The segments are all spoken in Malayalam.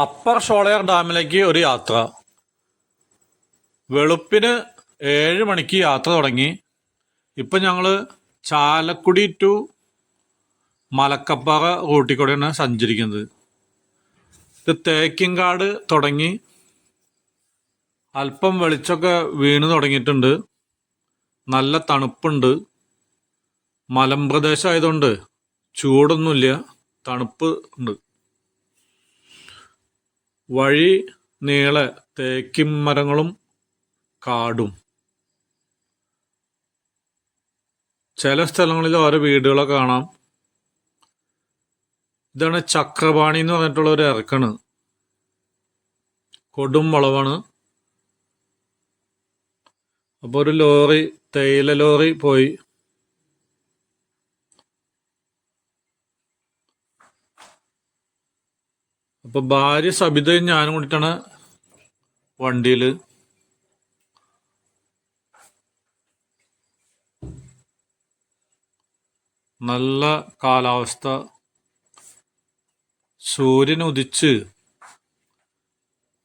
അപ്പർ ഷോളയാർ ഡാമിലേക്ക് ഒരു യാത്ര. വെളുപ്പിന് 7 മണിക്ക് യാത്ര തുടങ്ങി. ഇപ്പം ഞങ്ങൾ ചാലക്കുടി ടു മലക്കപ്പാറ റൂട്ടിൽ കൂടെയാണ് സഞ്ചരിക്കുന്നത്. ഇത് തേക്കിൻകാട് തുടങ്ങി അല്പം വെളിച്ചമൊക്കെ വീണ് തുടങ്ങിയിട്ടുണ്ട്. നല്ല തണുപ്പുണ്ട്. മലമ്പ്രദേശം ആയതുകൊണ്ട് ചൂടൊന്നുമില്ല, തണുപ്പ് ഉണ്ട്. വഴി നീളെ തേക്കിൻ മരങ്ങളും കാടും. ചില സ്ഥലങ്ങളിൽ ഓരോ വീടുകളൊക്കെ കാണാം. ഇതാണ് ചക്രപാണി എന്ന് പറഞ്ഞിട്ടുള്ള ഒരു ഇറക്കാണ്. കൊടും വളവാണ്. അപ്പോൾ ഒരു ലോറി, തേയില ലോറി പോയി. അപ്പൊ ഭാര്യ സബിതയും ഞാനും കൂടിയിട്ടാണ് വണ്ടിയിൽ. നല്ല കാലാവസ്ഥ. സൂര്യൻ ഉദിച്ച്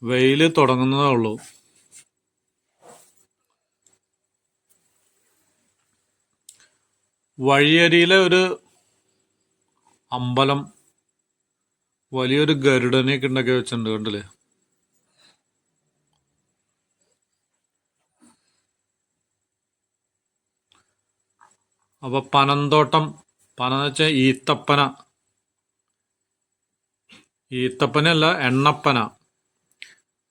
വെയിൽ തുടങ്ങുന്നതേ ഉള്ളൂ. വഴിയരിയിലെ ഒരു അമ്പലം, വലിയൊരു ഗരുഡനെയൊക്കെ ഉണ്ടാക്കി വെച്ചിട്ടുണ്ട്, കണ്ടില്ലേ? അപ്പൊ പനന്തോട്ടം, പന എന്ന് വെച്ചാൽ ഈത്തപ്പനല്ല, എണ്ണപ്പന.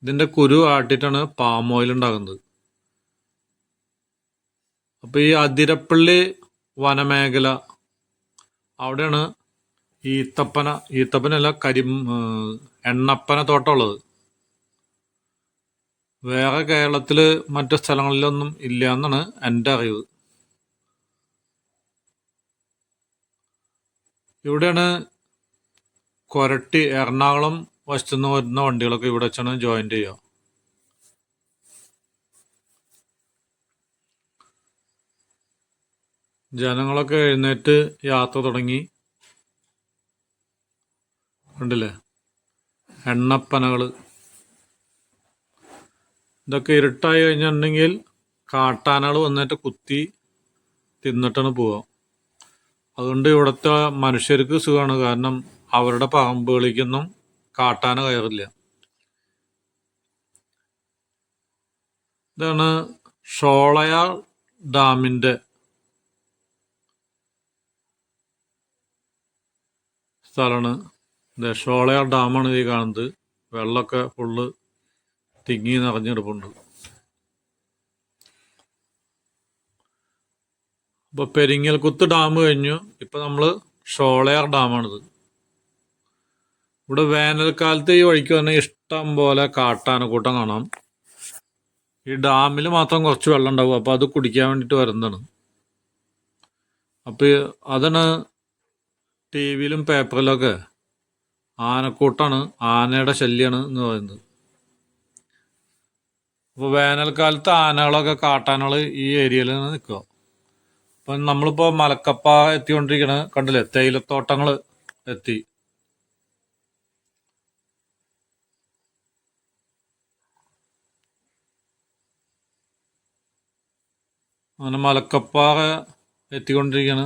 ഇതിന്റെ കുരു ആട്ടിട്ടാണ് പാം ഓയിൽ ഉണ്ടാകുന്നത്. അപ്പൊ ഈ അതിരപ്പള്ളി വനമേഖല, അവിടെയാണ് ഈത്തപ്പനല്ല, എണ്ണപ്പന തോട്ടമുള്ളത്. വേറെ കേരളത്തില് മറ്റു സ്ഥലങ്ങളിലൊന്നും ഇല്ല എന്നാണ് എൻ്റെ അറിവ്. ഇവിടെയാണ് കൊരട്ടി, എറണാകുളം വശത്തുനിന്ന് വരുന്ന വണ്ടികളൊക്കെ ഇവിടെ വെച്ചാണ് ജോയിൻ ചെയ്യുക. ജനങ്ങളൊക്കെ എഴുന്നേറ്റ് യാത്ര തുടങ്ങി. കണ്ടില്ലേ എണ്ണപ്പനകള്. ഇതൊക്കെ ഇരുട്ടായി കഴിഞ്ഞിട്ടുണ്ടെങ്കിൽ കാട്ടാനകൾ വന്നിട്ട് കുത്തി തിന്നിട്ടാണ് പോവുക. അതുകൊണ്ട് ഇവിടുത്തെ മനുഷ്യർക്ക് സുഖമാണ്. കാരണം അവരുടെ പറമ്പുകളിലേക്കൊന്നും കാട്ടാന കയറില്ല. ഇതാണ് ഷോളയാർ ഡാമിന്റെ സ്ഥലമാണ്. ഷോളയാർ ഡാമാണ് ഈ കാണുന്നത്. വെള്ളമൊക്കെ ഫുള്ള് തിങ്ങി നിറഞ്ഞെടുപ്പുണ്ട്. അപ്പൊ പെരിങ്ങൽകുത്ത് ഡാം കഴിഞ്ഞു. ഇപ്പൊ നമ്മള് ഷോളയാർ ഡാമാണിത്. ഇവിടെ വേനൽക്കാലത്ത് ഈ വഴിക്ക് തന്നെ ഇഷ്ടം പോലെ കാട്ടാനക്കൂട്ടം കാണാം. ഈ ഡാമിൽ മാത്രം കുറച്ച് വെള്ളം ഉണ്ടാവും. അപ്പൊ അത് കുടിക്കാൻ വേണ്ടിട്ട് വരുന്നതാണ്. അപ്പൊ അതാണ് ടിവിയിലും പേപ്പറിലൊക്കെ ആനക്കൂട്ടാണ്, ആനയുടെ ശല്യാണ് എന്ന് പറയുന്നത്. അപ്പോൾ വേനൽക്കാലത്ത് ആനകളൊക്കെ, കാട്ടാനകൾ ഈ ഏരിയയിൽ നിൽക്കുക. അപ്പം നമ്മളിപ്പോൾ മലക്കപ്പ എത്തിക്കൊണ്ടിരിക്കണ കണ്ടില്ലേ, തേയിലത്തോട്ടങ്ങൾ എത്തി. അങ്ങനെ മലക്കപ്പാറ എത്തിക്കൊണ്ടിരിക്കണ്.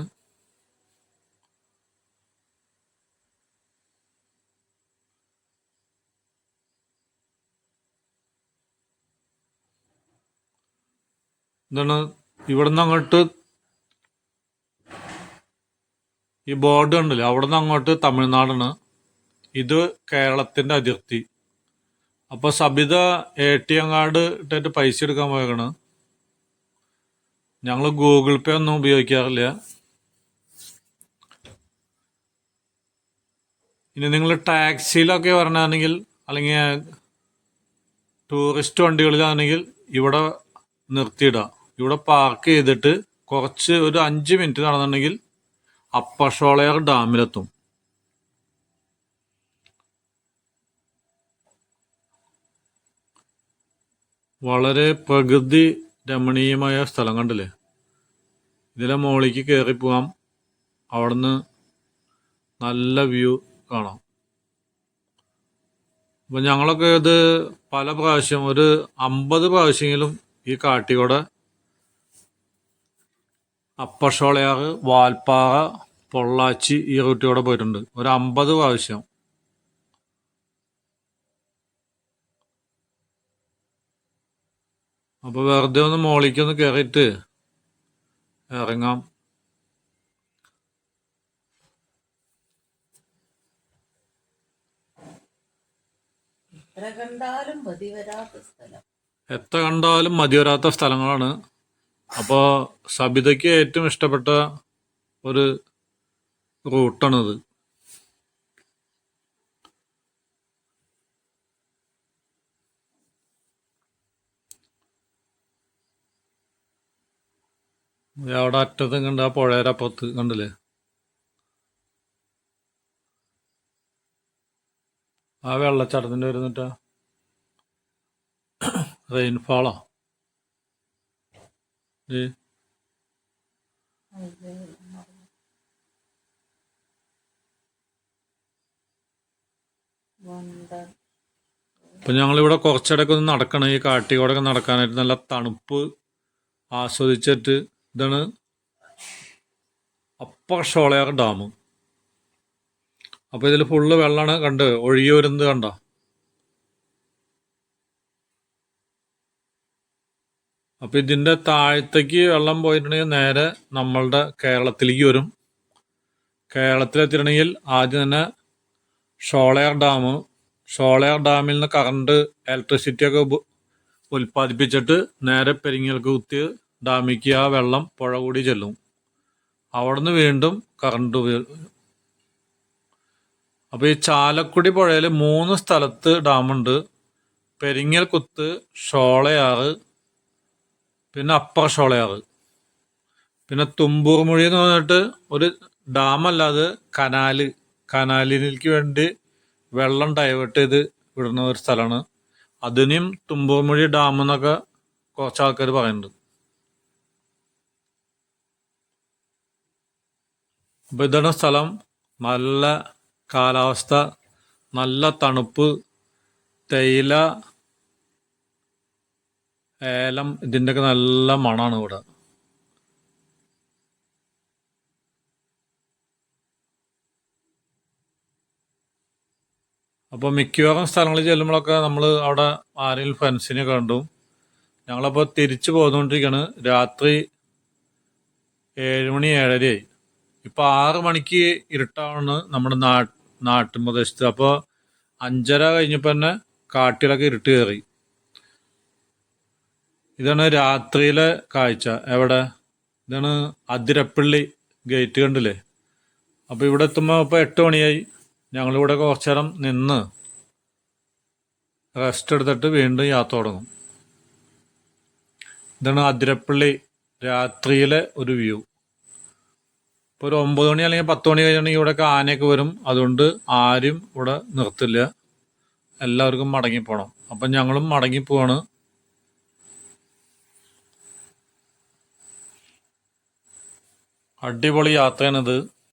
എന്താണ് ഇവിടുന്ന് അങ്ങോട്ട് ഈ ബോർഡ് കണ്ടില്ലേ, അവിടെ നിന്ന് അങ്ങോട്ട് തമിഴ്നാടാണ്. ഇത് കേരളത്തിന്റെ അതിർത്തി. അപ്പൊ സബിത ATM കാർഡ് ഇട്ടിട്ട് പൈസ എടുക്കാൻ പോയേക്കാണ്. ഞങ്ങൾ ഗൂഗിൾ പേ ഒന്നും ഉപയോഗിക്കാറില്ല. ഇനി നിങ്ങൾ ടാക്സിയിലൊക്കെ വരണാണെങ്കിൽ, അല്ലെങ്കിൽ ടൂറിസ്റ്റ് വണ്ടികളിലാണെങ്കിൽ ഇവിടെ നിർത്തിയിടുക. ഇവിടെ പാർക്ക് ചെയ്തിട്ട് കുറച്ച് ഒരു 5 മിനിറ്റ് നടന്നിട്ടുണ്ടെങ്കിൽ അപ്പർ ഷോളയാർ ഡാമിലെത്തും. വളരെ പ്രകൃതി രമണീയമായ സ്ഥലം, കണ്ടില്ലേ? ഇതിലെ മുകളിലേക്ക് കയറി പോവാം. അവിടുന്ന് നല്ല വ്യൂ കാണാം. അപ്പം ഞങ്ങളൊക്കെ ഇത് പല പ്രാവശ്യം ഒരു 50 പ്രാവശ്യമെങ്കിലും ഈ കാട്ടിക്കൂടെ അപ്പർ ഷോളയാർ, വാൽപ്പാറ, പൊള്ളാച്ചി ഈ റൂട്ടിലൂടെ പോയിട്ടുണ്ട്. ഒരു 50 പ്രാവശ്യം. അപ്പോൾ വെറുതെ ഒന്ന് മോളിക്കൊന്ന് കയറിയിട്ട് ഇറങ്ങാം. എത്ര കണ്ടാലും മതി വരാത്ത സ്ഥലങ്ങളാണ്. അപ്പോൾ സബിതയ്ക്ക് ഏറ്റവും ഇഷ്ടപ്പെട്ട ഒരു റൂട്ടാണിത്. അവിടെ അറ്റത്ത് കണ്ട് ആ പുഴയുടെ അപ്പുറത്ത് കണ്ടില്ലേ, ആ വെള്ളച്ചാട്ടത്തിൻ്റെ വരുന്നിട്ടാ റെയിൻഫാളാ. അപ്പം ഞങ്ങളിവിടെ കുറച്ചിടയ്ക്ക് ഒന്ന് നടക്കണം. ഈ കാട്ടിക്കൂടെയൊക്കെ നടക്കാനായിട്ട് നല്ല തണുപ്പ് ആസ്വദിച്ചിട്ട്. ഇതാണ് അപ്പർ ഷോളയാർ ഡാം. അപ്പോൾ ഇതിൽ ഫുള്ള് വെള്ളമാണ്, കണ്ട് ഒഴുകി വരുന്നത് കണ്ട. അപ്പം ഇതിൻ്റെ താഴത്തേക്ക് വെള്ളം പോയിട്ടുണ്ടെങ്കിൽ നേരെ നമ്മളുടെ കേരളത്തിലേക്ക് വരും. കേരളത്തിലെത്തിയിട്ടുണ്ടെങ്കിൽ ആദ്യം തന്നെ ഷോളയാർ ഡാമിൽ നിന്ന് കറണ്ട്, ഇലക്ട്രിസിറ്റിയൊക്കെ ഉൽപ്പാദിപ്പിച്ചിട്ട് നേരെ പെരിങ്ങൽകുത്ത് ഡാമിലേക്ക് ആ വെള്ളം പുഴ കൂടി ചെല്ലും. അവിടുന്ന് വീണ്ടും കറണ്ട് അപ്പോൾ ഈ ചാലക്കുടി പുഴയിൽ 3 സ്ഥലത്ത് ഡാമുണ്ട്. പെരിങ്ങൽകുത്ത്, ഷോളയാർ, പിന്നെ അപ്പർ ഷോളയാർ. പിന്നെ തുമ്പൂർ മൊഴി എന്ന് പറഞ്ഞിട്ട് ഒരു ഡാമല്ലാതെ കനാലിലേക്ക് വേണ്ടി വെള്ളം ഡൈവേർട്ട് ചെയ്ത് വിടുന്ന ഒരു സ്ഥലമാണ്. അതിനും തുമ്പൂർ മൊഴി ഡാം എന്നൊക്കെ കുറച്ച് ആൾക്കാർ പറയുന്നുണ്ട്. അപ്പോൾ ഇതാണ് സ്ഥലം. നല്ല കാലാവസ്ഥ, നല്ല തണുപ്പ്, തേയില, ഏലം, ഇതിൻ്റെയൊക്കെ നല്ല മണമാണ് ഇവിടെ. അപ്പോൾ മിക്കവാറും സ്ഥലങ്ങളിൽ ചെല്ലുമ്പോഴൊക്കെ നമ്മൾ അവിടെ ആരെങ്കിലും ഫ്രണ്ട്സിനെ കണ്ടു. ഞങ്ങളപ്പോൾ തിരിച്ചു പോന്നുകൊണ്ടിരിക്കുകയാണ്. രാത്രി 7 മണി 7:30 ആയി. ഇപ്പോൾ 6 മണിക്ക് ഇരുട്ടാണ് നമ്മുടെ നാട്ടിൻ പ്രദേശത്ത്. അപ്പോൾ 5:30 കഴിഞ്ഞപ്പോൾ തന്നെ കാട്ടിലൊക്കെ ഇരുട്ട് കയറി. ഇതാണ് രാത്രിയിലെ കാഴ്ച. ഇതാണ് അതിരപ്പള്ളി ഗേറ്റ്, കണ്ടില്ലേ. അപ്പോൾ ഇവിടെ എത്തുമ്പോൾ ഇപ്പോൾ 8 മണിയായി. ഞങ്ങളിവിടെ കുറച്ചു നേരം നിന്ന് റെസ്റ്റ് എടുത്തിട്ട് വീണ്ടും യാത്ര തുടങ്ങും. ഇതാണ് അതിരപ്പള്ളി രാത്രിയിലെ ഒരു വ്യൂ. ഇപ്പോൾ ഒരു 9 മണി അല്ലെങ്കിൽ 10 മണി കഴിഞ്ഞിട്ടുണ്ടെങ്കിൽ ഇവിടെയൊക്കെ ആനയൊക്കെ വരും. അതുകൊണ്ട് ആരും ഇവിടെ നിർത്തില്ല, എല്ലാവർക്കും മടങ്ങിപ്പോകണം. അപ്പം ഞങ്ങളും മടങ്ങിപ്പോവാണ്. അടിപൊളി യാത്രയാണിത്.